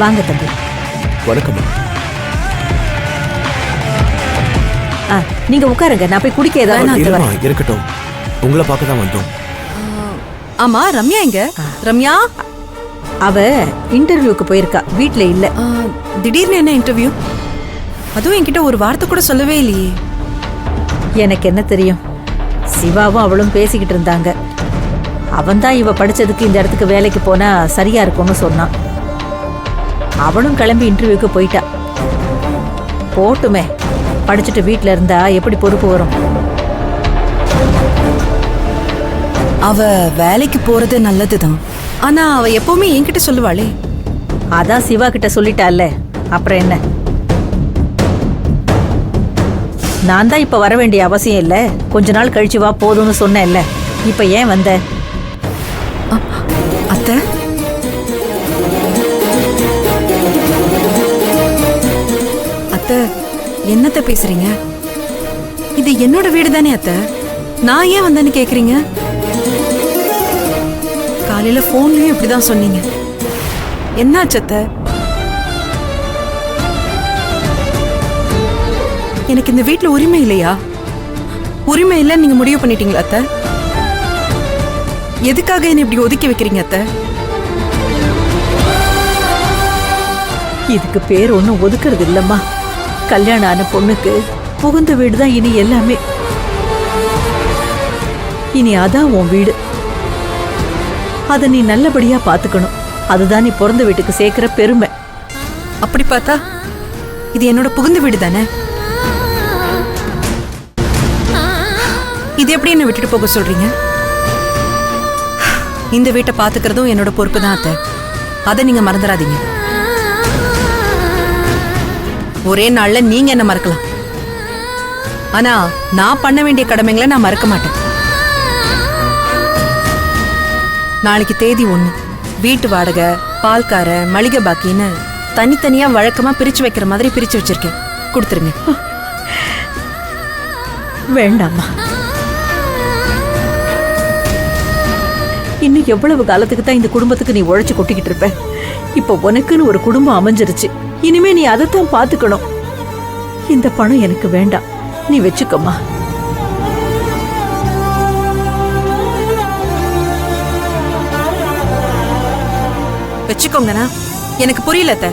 வாங்க தம்பி. வணக்கம். நீங்க உட்காருங்க, நான் போய் குடிக்க ஏதாவது இருக்கட்டும். உங்களை பார்க்க தான் வந்தோம். ஆமா, ரம்யா எங்க? ரம்யா அவ இன்டர்வியூக்கு போயிருக்கா, வீட்ல இல்ல. திடீர்னு என்ன இன்டர்வியூ? அதுவும் என்கிட்ட ஒரு வார்த்தை கூட சொல்லவே இல்லையே. எனக்கு என்ன தெரியும், சிவாவும் அவளும் பேசிக்கிட்டு இருந்தாங்க. அவன் தான் இவ படிச்சதுக்கு இந்த இடத்துக்கு வேலைக்கு போனா சரியா இருக்கும்னு சொன்னான். அவளும் கிளம்பி இன்டர்வியூக்கு போயிட்டா. போட்டுமே, படிச்சுட்டு வீட்டுல இருந்தா எப்படி பொறுப்பு வரும்? அவ வேலைக்கு போறது நல்லதுதான், ஆனா அவ எப்பவுமே என்கிட்ட சொல்லுவாளே. அதான் சிவா கிட்ட சொல்லிட்டால, அப்புறம் என்ன? நான் தான் இப்ப வர வேண்டிய அவசியம் இல்ல, கொஞ்ச நாள் கழிச்சு வா போதும்னு சொன்னேன்ல. இப்ப ஏன் வந்த? அத்தை, அத்தை என்னத்த பேசுறீங்க? இது என்னோட வீடு தானே அத்தை, நான் ஏன் வந்தேன்னு கேக்குறீங்க? காலையில போன்லயும் இப்படிதான் சொன்னீங்க. என்னாச்சு அத்தை? எனக்கு இந்த வீட்டுல உரிமை இல்லையா? உரிமை இல்லைன்னு நீங்க முடிவு பண்ணிட்டீங்களா அத்தை? எதுக்காக என்ன இப்படி ஒதுக்கி வைக்கிறீங்க அத்தை? இதுக்கு பேர் ஒன்னும் ஒதுக்குறது இல்லம்மா. கல்யாணம் ஆன பொண்ணுக்கு புகுந்த வீடுதான் இனி எல்லாமே. இனி அதான் உன் வீடு, அதை நீ நல்லபடியா பாத்துக்கணும். அதுதான் நீ பிறந்த வீட்டுக்கு சேர்க்கிற பெருமை. அப்படி பார்த்தா இது என்னோட புகுந்த வீடு தானே. இது எப்படி என்ன விட்டுட்டு போக சொல்றீங்க? இந்த வீட்டை பாத்துக்கிறதும் என்னோட பொறுப்பு தான் அத்தை, அதை நீங்க மறந்துடாதீங்க. ஒரே நாள்ல நீங்க என்ன மறக்கலாம், ஆனா நான் பண்ண வேண்டிய கடமைகளை நான் மறக்க மாட்டேன். நாளைக்கு தேதி 1, வீட்டு வாடகை, பால்கார, மளிகை பாக்கின்னு தனித்தனியா வழக்கமா பிரிச்சு வைக்கிற மாதிரி பிரிச்சு வச்சிருக்கேன், கொடுத்துருங்க. வேண்டாமா, இன்னும் எவ்வளவு காலத்துக்கு தான் இந்த குடும்பத்துக்கு நீ உழைச்சு கொட்டிக்கிட்டு இருப்ப? இப்ப உனக்குன்னு ஒரு குடும்பம் அமைஞ்சிருச்சு, இனிமே நீ அதைத்தான் பாத்துக்கணும். இந்த பணம் எனக்கு வேண்டாம், நீ வச்சுக்கோமா. வச்சுக்கோங்கண்ணா, எனக்கு புரியல அத்தை.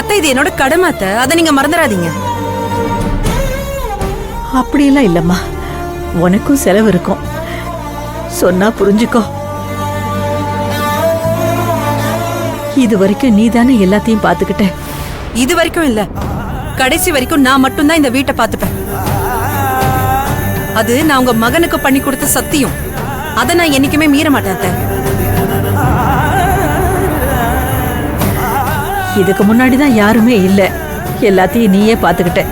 அத்தை இது என்னோட கடமை அத்தை, அதை நீங்க மறந்துடாதீங்க. அப்படியெல்லாம் இல்லம்மா, உனக்கும் செலவு இருக்கும், சொன்னா புரிஞ்சுக்கோ. இது வரைக்கும் நீ தானே எல்லாத்தையும் பாத்துக்கிட்ட. இது வரைக்கும் இல்ல, கடைசி வரைக்கும் நான் மட்டும்தான் இந்த வீட்டை பாத்துப்பேன். அது நான் உங்க மகனுக்கு பண்ணி கொடுத்த சத்தியம், அதை நான் என்னைக்குமே மீற மாட்டேன் அத்தை. இதுக்கு முன்னாடிதான் யாருமே இல்ல, எல்லாத்தையும் நீயே பாத்துக்கிட்ட.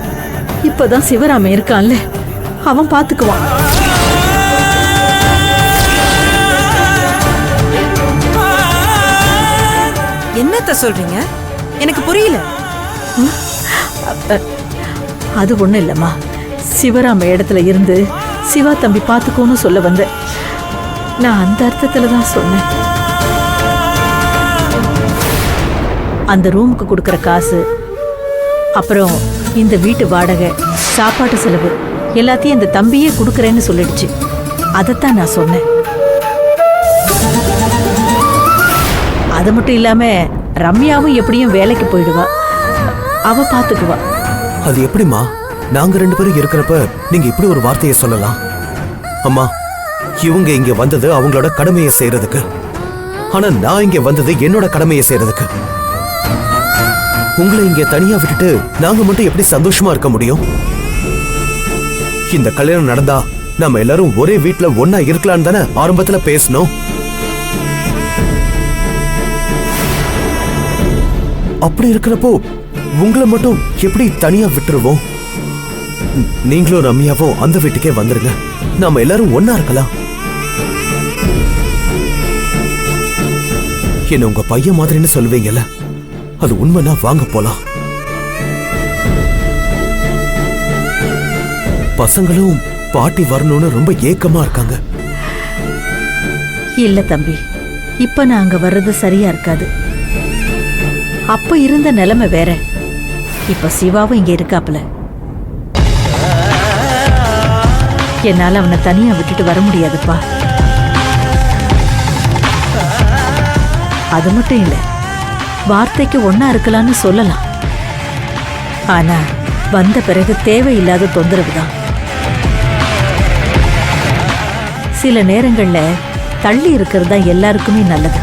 இப்பதான் சிவராமன் இருக்கான்ல, அவன் பாத்துக்குவான். என்னத்த சொல்றீங்க? எனக்கு புரியல. அது ஒண்ணும் இல்லம்மா, சிவராம இடத்துல இருந்து சிவா தம்பி பாத்துக்கோன்னு சொல்ல வந்த. நான் அந்த அர்த்தத்துல தான் சொன்னேன். அந்த ரூமுக்கு கொடுக்கற காசு, அப்புறம் இந்த வீட்டு வாடகை, சாப்பாட்டு செலவு எல்லாத்தையும் இந்த தம்பியே கொடுக்கறேன்னு சொல்லிடுச்சு. அதைத்தான் நான் சொன்னேன். அது மட்டும் இல்லாம ரம்யாவும் எப்படியும் வேலைக்கு போயிடுவா, அவ பாத்துக்குவா. அது எப்படிமா? நாங்க 2 பேரும் இருக்கிறப்ப நீங்க இப்படி ஒரு வார்த்தையை சொல்லலாம்? அம்மா, இவங்க இங்க வந்தது அவங்களோட கடமையை செய்யறதுக்கு, ஆனா நான் இங்க வந்தது என்னோட கடமையை செய்யறதுக்கு. உங்களை இங்க தனியா விட்டுட்டு நாங்க மட்டும் எப்படி சந்தோஷமா இருக்க முடியும்? இந்த கல்யாணம் நடந்தா நம்ம எல்லாரும் ஒரே வீட்டுல ஒன்னா இருக்கலாம்னு தானே ஆரம்பத்துல பேசணும். அப்படி இருக்கிறப்போ உங்களை மட்டும் எப்படி தனியா விட்டுருவோம்? நீங்களும் ரம்யாவும் அந்த வீட்டுக்கே வந்துருங்க, நாம எல்லாரும் ஒன்னா இருக்கலாம். என்ன உங்க பையன் மாதிரின்னு சொல்லுவீங்கல்ல, அது உண்மைனா வாங்க போலாம். பசங்களும் பாட்டி வரணும்னு ரொம்ப ஏக்கமா இருக்காங்க. இல்ல தம்பி, இப்ப நான் அங்க வர்றது சரியா இருக்காது. அப்ப இருந்த நிலைமை வேற. இப்ப சிவாவும் இங்க இருக்காப்புல. என்னால அவனை தனியா விட்டுட்டு வர முடியாதுப்பா. அது மட்டும் இல்ல, வார்த்தைக்கு ஒன்னா இருக்கலாம்னு சொல்லலாம். ஆனா வந்த பிறகு தேவையில்லாத தொந்தரவு தான். சில நேரங்கள்ல தள்ளி இருக்கிறது தான் எல்லாருக்குமே நல்லது.